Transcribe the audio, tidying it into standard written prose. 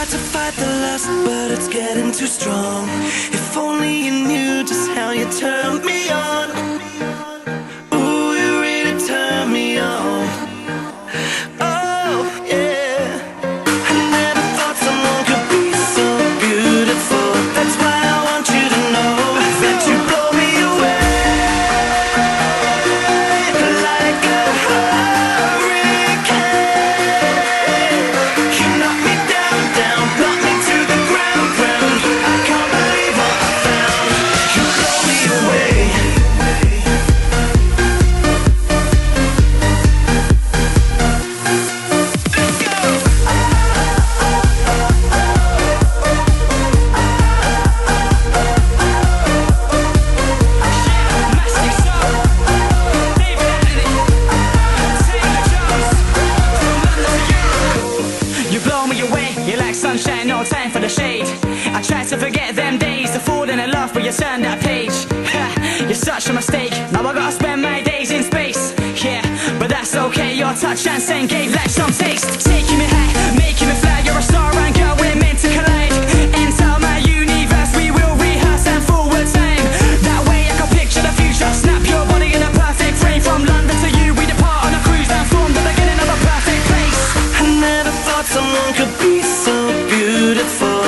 try to fight the lust, but it's getting too strong. If only you knew just how you turned me on. Ooh, you really turned me on. Oh, yeah. I never thought someone could be so beautiful. That's why I want you to know that you blow me away like a hurricane. You knock me down, down, knock me to the ground, ground. I can't believe what I found. You blow me away. Let's go. Massive soul, David Anthony, Taylor Jones, from London to Europe. You blow me away, you're like sunshine, no time for the shade. I try to forget them days, the falling in love, but you turned that page. Ha, you're such a mistake, now I gotta spend my days in space. Yeah, but that's okay, your touch and scent gave life some taste. Taking me high, making me fly, you're a star and girl, we're meant to collide. Enter my universe, we will rehearse and forward time. That way I can picture the future, snap your body in a perfect frame. From London to you, we depart on a cruise and form the beginning of a perfect place. I never thought someone could be so beautiful.